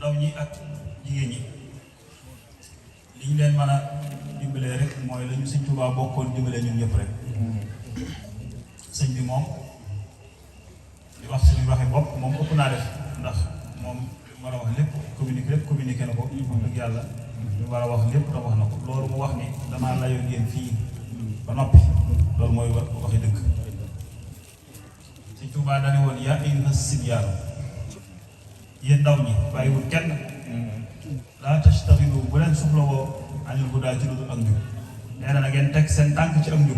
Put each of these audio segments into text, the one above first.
ndaw ñi ak jigéen ñi li ñu leen mën a dimbalee rek mooy la ñu Sëñ Tuubaa bokkoon dimbalee ñun ñëpp rek. sëñ bi moom di wax suñu waxi bopp moom ëpp naa def ndax moom li mu war a wax lépp communiqué na ko. wax dëgg yàlla li mu war a wax lépp da wax na ko loolu mu wax ni damaa layoon ngeen fii ba noppi loolu mooy waxi dëgg. Sëñ Tuubaa dane woon yaa ayyuha sibyaan yéen ndaw ñi bàyyiwul kenn laa tastaxilu bu leen soxlawoo anil hudaa ci lu dul ak njub nee na ngeen teg seen tànk ci ak njub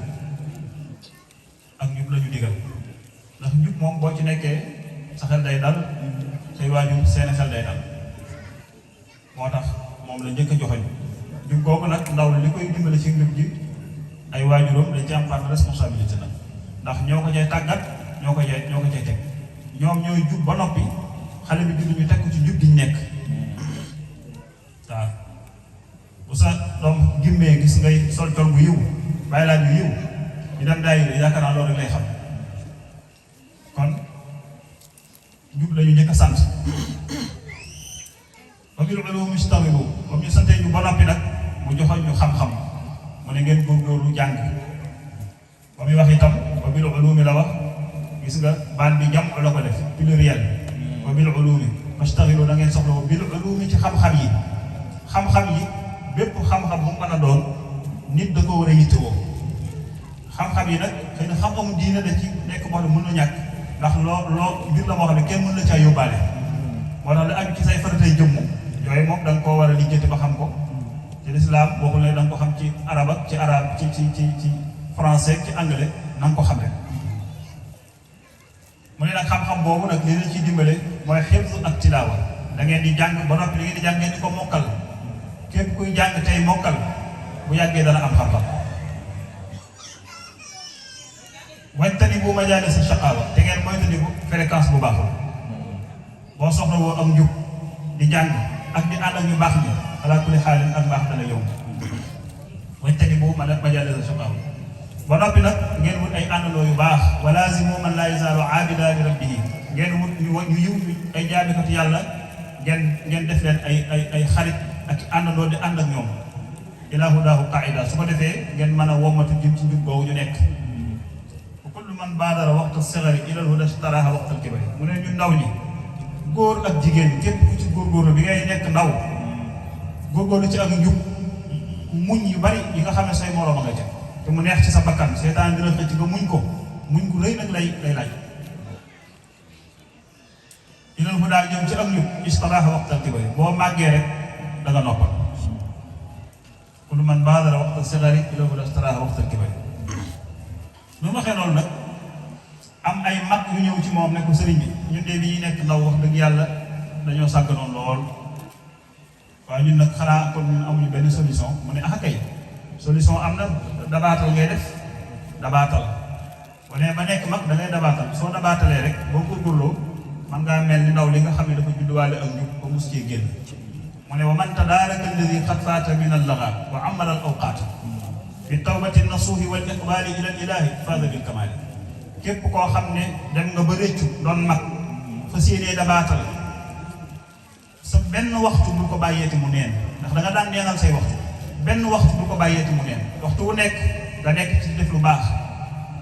ak njub la ñu digal ndax njub moom boo ci nekkee sa xel day dal say waajur seeni xel day dal moo tax moom la njëkk a joxoñ njub googu nag ndaw li koy dimbale ci njub ji ay waajuram dañ ci am part de responsabilité nag ndax ñoo ko cay tàggat ñoo ko cay teg ñoom ñooy jub ba noppi xale bi juddu ñu teg ko ci njub gi ñu nekk waaw bu sa doom gimmee gis ngay sol col bu yiw bàyyi laa bu yiw ñu dem daayira yaakaar naa loolu rek lay xam kon njub lañu njëkk a sant ba bil ulumi istawilu comme ñu santee ñu ba noppi nag mu joxoon ñu xam-xam mu ne ngeen góorgóorlu jàng ba muy wax itam ba bil ulumi la wax gis nga baat bi jam la ko def pluriel ba bil ulumi istawilu da ngeen soxla ba bil ulumi ci xam-xam yi xam-xam yi bépp xam-xam bu mën a doon nit da ko war a yittewoo xam-xam yi nag xëy na xam-xamu diine da ci nekk moo xam ne mën na ñàkk ndax loo mbir la moo xam ne kenn mën na caa yóbbaale moo tax la aju ci say faratay jëmm yooyu moom da nga koo war a lijjanti ba xam ko ci lislaam boo ne da nga ko xam ci arab ak ci arab ci français ci anglais na nga ko xam rek mu ne nag xam-xam boobu nag li leen ciy dimbale mooy xifz ak tilaawa da ngeen di jàng ba noppi li ngeen di jàng ngeen di ko mokkal képp kuy jàng tey mokkal bu yàggee dana am xam-xam wajtanibu majaalisa shaqaawa te ngeen moytandiku fréquence bu baaxul boo soxla woo am njub di jàng ak di ànd ak ñu baax ñi ala kulli xaalin ak baax dana yomb wajtanibu majaalisa shaqaawa ba noppi nag ngeen wut ay àndandoo yu baax wa laazimu man laa yazaalu aabida li rabbihi ngeen wut ñu yiw ay jaabikatu yàlla ngeen def leen ay xarit ak àndandoo di ànd ak ñoom ilaa hudaahu qaida su ko defee ngeen mën a wommatu jëm ci njub boobu ñu nekk kullu man baadara waxta sigari ilal huda staraha waxtal kibari mu ne ñu ndaw ñi góor ak jigéen képp ku ci góorgóorlu bi ngay nekk ndaw góorgóorlu ci ak njub muñ yu bari yi nga xam ne say moroom a nga ca te mu neex ci sa bakkan seetaan dina xëcc nga muñ ko muñ ko rëy nag lay laaj ilal huda jëm ci ak njub istaraha waxtal kibari boo màggee rek da nga noppal kullu man baadara waxta sigari ilal huda staraha waxtal kibari lu ma waxee loolu nag am ay mag yu ñëw ci moom ne ko sëriñ bi ñun de bi ñuy nekk ndaw wax dëgg yàlla dañoo sàgganoon lool waaye ñun nag xanaa kon ñun amuñu benn solution mu ne ah kay solution am na dabaatal ngay def dabaatal bu ne ba nekk mag da ngay dabaatal soo dabaatalee rek boo góorgóorloo man ngaa mel ni ndaw li nga xam ne dafa judduwaale ak njub ba mus cee génn mu ne wa man tadaaraka alladi qad faata min allaga wa amala al awqaat bi tawbati nasuuhi wal iqbaali ila al ilaahi faada bil kamaali képp koo xam ne dem nga ba rëccu doon mag fas yéenee dabaatal sa benn waxtu du ko bàyyeeti mu neen ndax da nga daan neenal say waxtu benn waxtu du ko bàyyeeti mu neen waxtu wu nekk nga nekk ci def lu baax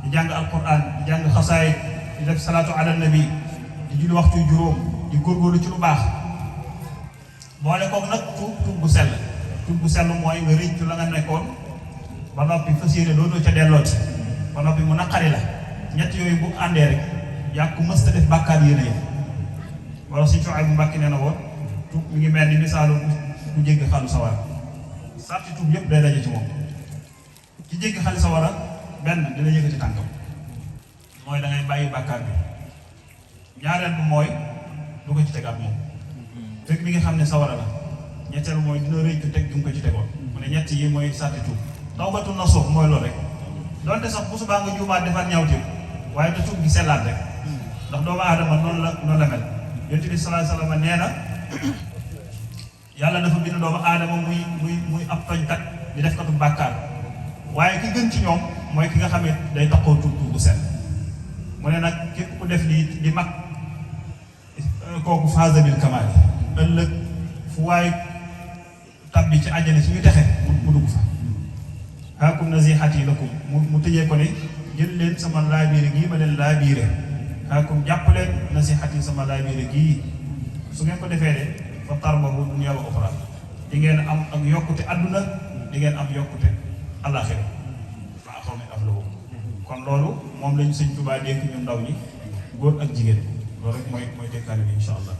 di jàng alquran di jàng xasaayid di def salaatu ala nabi di julli waxtu yu juróom di góorgóorlu ci lu baax boole koog nag tuub bu sell mooy nga rëccu la nga nekkoon ba noppi fas yéene dootoo ca dellooti ba noppi mu naqari la ñett yooyu bu àndee rek yaa ko mës ta def bàkkaar yéene yëpp wala suñu cooxay bu mbàkki nee na woon tuub mi ngi mel ni misaalu ku jéggi xalu sawara sarti tuub yëpp day daje ci moom ki jéggi xalu sawara benn dina yëkkati tànkam mooy da ngay bàyyi bàkkaar bi ñaareel bi mooy du ko ci tegaat moom fekk mi ngi xam ne sawara la ñetteel mooy dina rëccu teg gi mu ko ci tegoon mu ne ñett yi mooy sarti tuub tawbatu nasuux mooy loolu rek donte sax bu subaa nga juumaat defar ñaawteef waaye da tuub gi sellaat rek ndax doomu aadama noonu la mel yonent bi sallallahu alayhi wa sallam nee na yàlla dafa bind doomu aadama muy ab toñkat di def katu bàkkaar waaye ki gën ci ñoom mooy ki nga xam ne day taxoo tuub bu set mu ne nag képp ku def lii di mag kooku faasa bil kamaal ëllëg fu waay tabbi ci àjjana suñu texe mu dugg fa haakum nasihati lakum mu tëjee ko ne jël leen sama laabiire gii ma leen laabiire haakum jàpp leen nasihati sama laabiire gii su ngeen ko defee de fa tarbahu dunya wa uxra di ngeen am ak yokkute àdduna di ngeen am yokkute àllaaxira waa xaw ma aflahu kon loolu moom lañu Sëñ Tuubaa dénk ñu ndaw ñi góor ak jigéen loolu rek mooy dénkaane bi insha allah